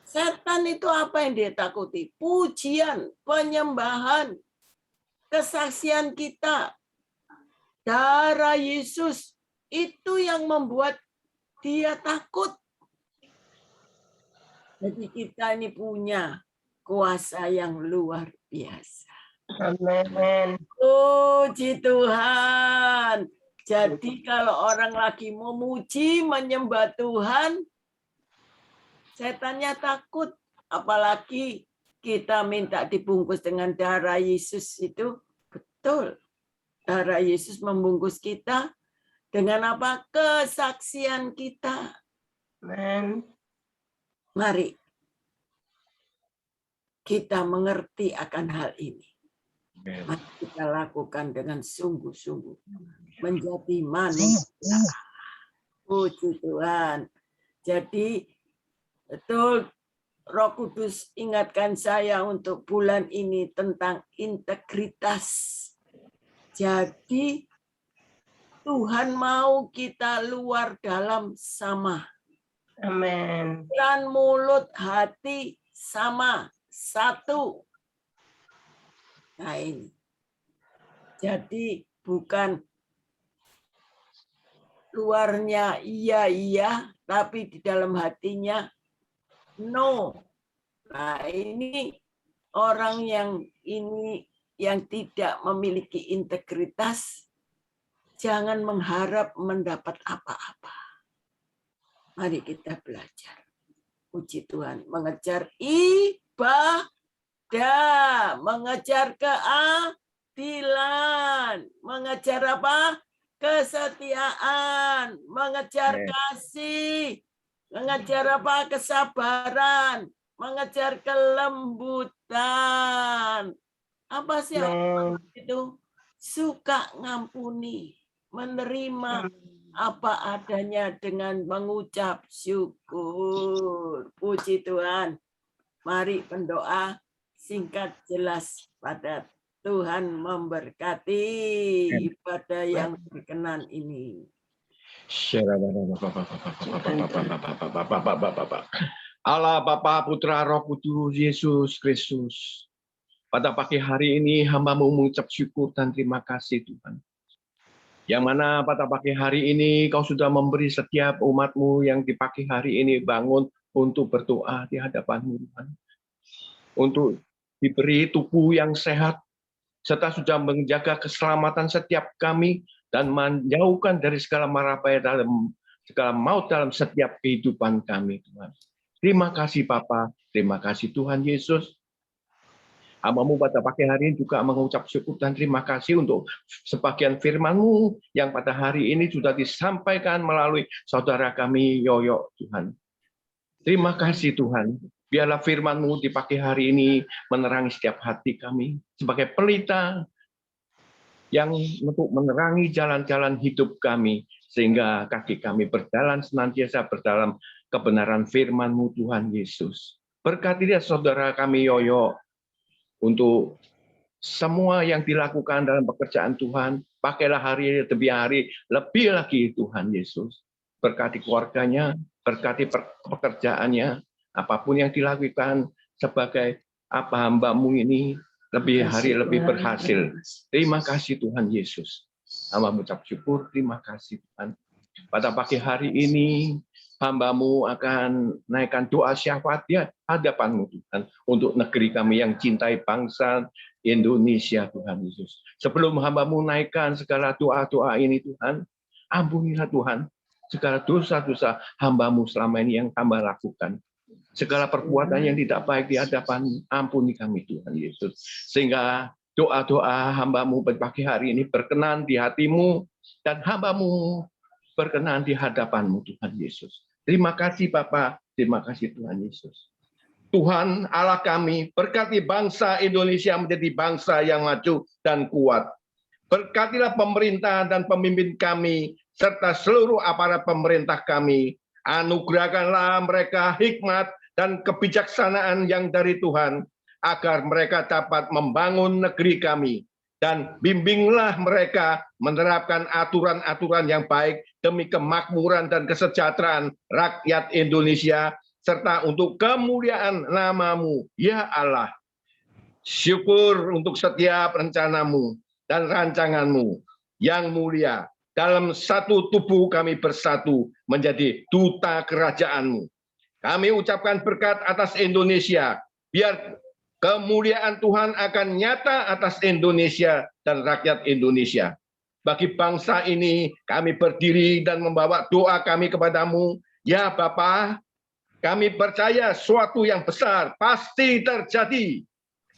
Setan itu apa yang dia takuti? Pujian, penyembahan, kesaksian kita. Darah Yesus itu yang membuat dia takut. Jadi kita ini punya kuasa yang luar biasa. Amin. Puji Tuhan. Jadi kalau orang lagi memuji, menyembah Tuhan, setannya takut. Apalagi kita minta dibungkus dengan darah Yesus itu. Betul. Darah Yesus membungkus kita dengan apa? Kesaksian kita. Amin. Mari kita mengerti akan hal ini. Mari kita lakukan dengan sungguh-sungguh. Menjadi manusia. Puji Tuhan. Jadi betul Roh Kudus ingatkan saya untuk bulan ini tentang integritas. Jadi Tuhan mau kita luar dalam sama. Amin. Pikiran, mulut, hati sama, satu. Nah ini. Jadi bukan luarnya iya, tapi di dalam hatinya no. Nah ini orang yang tidak memiliki integritas, jangan mengharap mendapat apa-apa. Mari kita belajar. Puji Tuhan, mengejar ibadah, mengejar keadilan, mengejar apa? Kesetiaan, mengejar kasih, mengejar apa? Kesabaran, mengejar kelembutan. Apa sih itu? Suka ngampuni, menerima apa adanya dengan mengucap syukur. Puji Tuhan. Mari pendoa singkat jelas padat. Tuhan memberkati ibadah yang berkenan ini. Allah Bapa, Putra, Roh Kudus, Yesus Kristus. Pada pagi hari ini hamba mengucap syukur dan terima kasih Tuhan. Yang mana pada pagi hari ini Kau sudah memberi setiap umat-Mu yang di pagi hari ini bangun untuk berdoa di hadapan-Mu Tuhan. Untuk diberi tubuh yang sehat, serta sudah menjaga keselamatan setiap kami dan menjauhkan dari segala marahbahaya dalam segala maut dalam setiap kehidupan kami, Tuhan. Terima kasih Bapa, terima kasih Tuhan Yesus. Hamba-Mu pada pagi hari ini juga mengucap syukur dan terima kasih untuk sebagian firman-Mu yang pada hari ini sudah disampaikan melalui saudara kami Yoyo, Tuhan. Terima kasih Tuhan. Biarlah firman-Mu di pagi hari ini menerangi setiap hati kami sebagai pelita yang untuk menerangi jalan-jalan hidup kami, sehingga kaki kami berjalan senantiasa berdalam kebenaran firman-Mu Tuhan Yesus. Berkatilah saudara kami Yoyo untuk semua yang dilakukan dalam pekerjaan Tuhan. Pakailah hari demi hari lebih lagi Tuhan Yesus. Berkati keluarganya, berkati pekerjaannya, apapun yang dilakukan sebagai hamba-Mu ini lebih hari lebih berhasil. Terima kasih Tuhan Yesus. Hamba mengucap syukur, terima kasih Tuhan. Pada pagi hari ini, hamba-Mu akan naikkan doa syafaat di hadapan-Mu Tuhan, untuk negeri kami yang cintai bangsa Indonesia Tuhan Yesus. Sebelum hamba-Mu naikkan segala doa-doa ini Tuhan, ampunilah Tuhan segala dosa-dosa hamba-Mu selama ini yang hamba lakukan. Segala perbuatan yang tidak baik di hadapan, ampuni kami Tuhan Yesus. Sehingga doa-doa hamba-Mu pagi hari ini berkenan di hati-Mu, dan hamba-Mu berkenan di hadapan-Mu Tuhan Yesus. Terima kasih Bapa, terima kasih Tuhan Yesus. Tuhan Allah kami, berkati bangsa Indonesia menjadi bangsa yang maju dan kuat. Berkatilah pemerintah dan pemimpin kami, serta seluruh aparat pemerintah kami. Anugerahkanlah mereka hikmat dan kebijaksanaan yang dari Tuhan, agar mereka dapat membangun negeri kami. Dan bimbinglah mereka menerapkan aturan-aturan yang baik demi kemakmuran dan kesejahteraan rakyat Indonesia, serta untuk kemuliaan nama-Mu, ya Allah. Syukur untuk setiap rencana-Mu dan rancangan-Mu yang mulia. Dalam satu tubuh kami bersatu menjadi duta kerajaan-Mu. Kami ucapkan berkat atas Indonesia, biar kemuliaan Tuhan akan nyata atas Indonesia dan rakyat Indonesia. Bagi bangsa ini, kami berdiri dan membawa doa kami kepadamu. Ya Bapa, kami percaya suatu yang besar pasti terjadi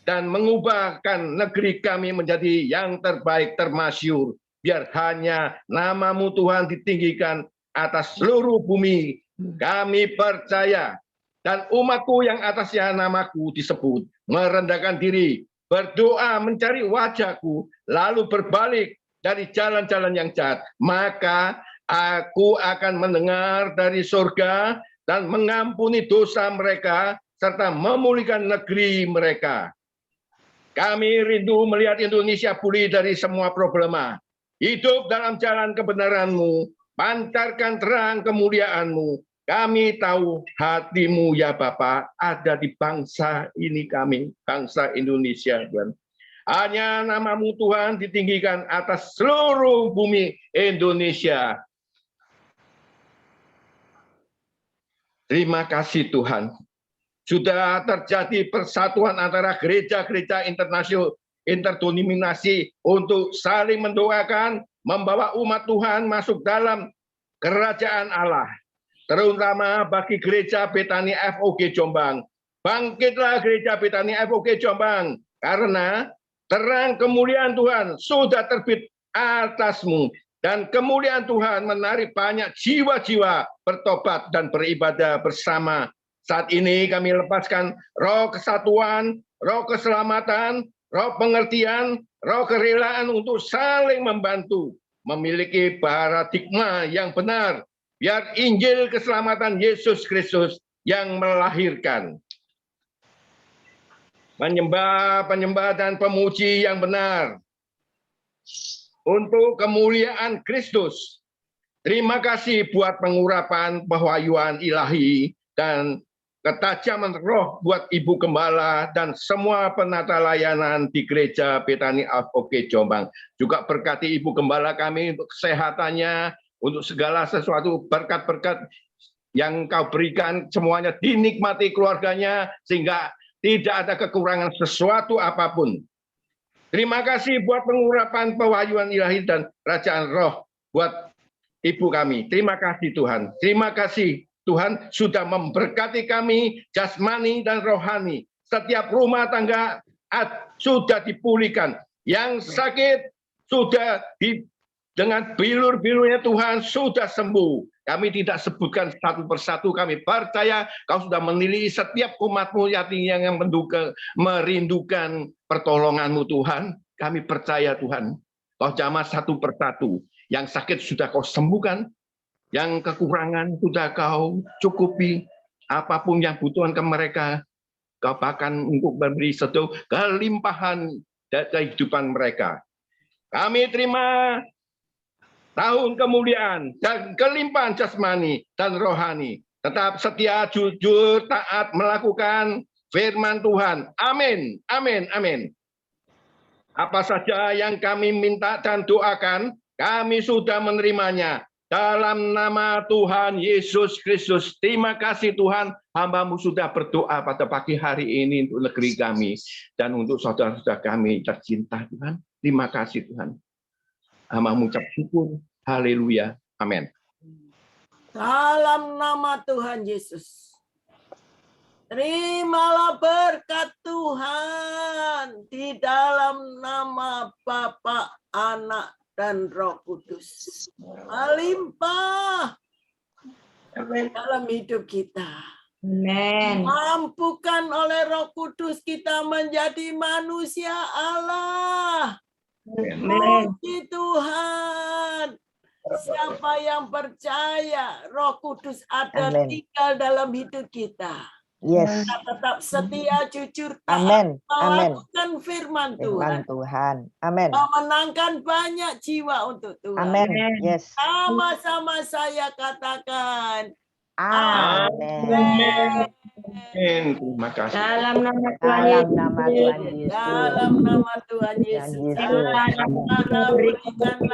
dan mengubahkan negeri kami menjadi yang terbaik, termasyhur. Biar hanya nama-Mu Tuhan ditinggikan atas seluruh bumi. Kami percaya, dan umat-Ku yang atasnya nama-Ku disebut, merendahkan diri, berdoa mencari wajah-Ku, lalu berbalik dari jalan-jalan yang jahat, maka Aku akan mendengar dari surga dan mengampuni dosa mereka, serta memulihkan negeri mereka. Kami rindu melihat Indonesia pulih dari semua problema. Hidup dalam jalan kebenaran-Mu, pancarkan terang kemuliaan-Mu. Kami tahu hati-Mu ya Bapa ada di bangsa ini kami, bangsa Indonesia Tuhan. Hanya nama-Mu Tuhan ditinggikan atas seluruh bumi Indonesia. Terima kasih Tuhan. Sudah terjadi persatuan antara gereja-gereja internasional, interdenominasi untuk saling mendoakan, membawa umat Tuhan masuk dalam kerajaan Allah. Terutama bagi gereja Betani FOG Jombang. Bangkitlah gereja Betani FOG Jombang, karena terang kemuliaan Tuhan sudah terbit atasmu. Dan kemuliaan Tuhan menarik banyak jiwa-jiwa bertobat dan beribadah bersama. Saat ini kami lepaskan roh kesatuan, roh keselamatan, roh pengertian, roh kerelaan untuk saling membantu, memiliki paradigma yang benar, biar Injil keselamatan Yesus Kristus yang melahirkan. Penyembah dan pemuji yang benar untuk kemuliaan Kristus. Terima kasih buat pengurapan pewahyuan ilahi dan ketajaman roh buat Ibu Gembala dan semua penata layanan di gereja Betani FOG Jombang. Juga berkati Ibu Gembala kami untuk kesehatannya, untuk segala sesuatu berkat-berkat yang Kau berikan semuanya dinikmati keluarganya, sehingga Tidak ada kekurangan sesuatu apapun. Terima kasih buat pengurapan pewahyuan ilahi dan kerajaan roh buat ibu kami. Terima kasih Tuhan. Terima kasih Tuhan sudah memberkati kami jasmani dan rohani. Setiap rumah tangga sudah dipulihkan. Yang sakit sudah dengan bilur-bilurnya Tuhan sudah sembuh. Kami tidak sebutkan satu persatu, kami percaya Kau sudah menilai setiap umat-Mu yang merindukan pertolongan-Mu Tuhan. Kami percaya Tuhan, Kau jamah satu persatu. Yang sakit sudah Kau sembuhkan, yang kekurangan sudah Kau cukupi. Apapun yang butuhan ke mereka, Kau bahkan untuk memberi satu kelimpahan kehidupan mereka. Kami terima tahun kemuliaan dan kelimpahan jasmani dan rohani. Tetap setia, jujur, taat, melakukan firman Tuhan. Amin, amin, amin. Apa saja yang kami minta dan doakan, kami sudah menerimanya. Dalam nama Tuhan Yesus Kristus. Terima kasih Tuhan, hamba-Mu sudah berdoa pada pagi hari ini untuk negeri kami. Dan untuk saudara-saudara kami tercinta Tuhan. Terima kasih Tuhan. Hamba mengucap syukur. Haleluya. Amin. Dalam nama Tuhan Yesus. Terimalah berkat Tuhan di dalam nama Bapa, Anak, dan Roh Kudus. Melimpah dalam hidup kita. Amin. Mampukan oleh Roh Kudus kita menjadi manusia Allah. Puji Tuhan. Siapa yang percaya Roh Kudus ada tinggal dalam hidup kita. Yes. Kita tetap setia, jujur, taat, Amin. Amin. melakukan firman Firman Tuhan. Tuhan. Amin. Memenangkan banyak jiwa untuk Tuhan. Amin. Yes. Sama-sama saya katakan. Amin. Terima kasih. Dalam nama Tuhan Dalam nama Tuhan Yesus. Yesus. Dalam nama Tuhan Yesus. Tuhan Yesus. Berikanlah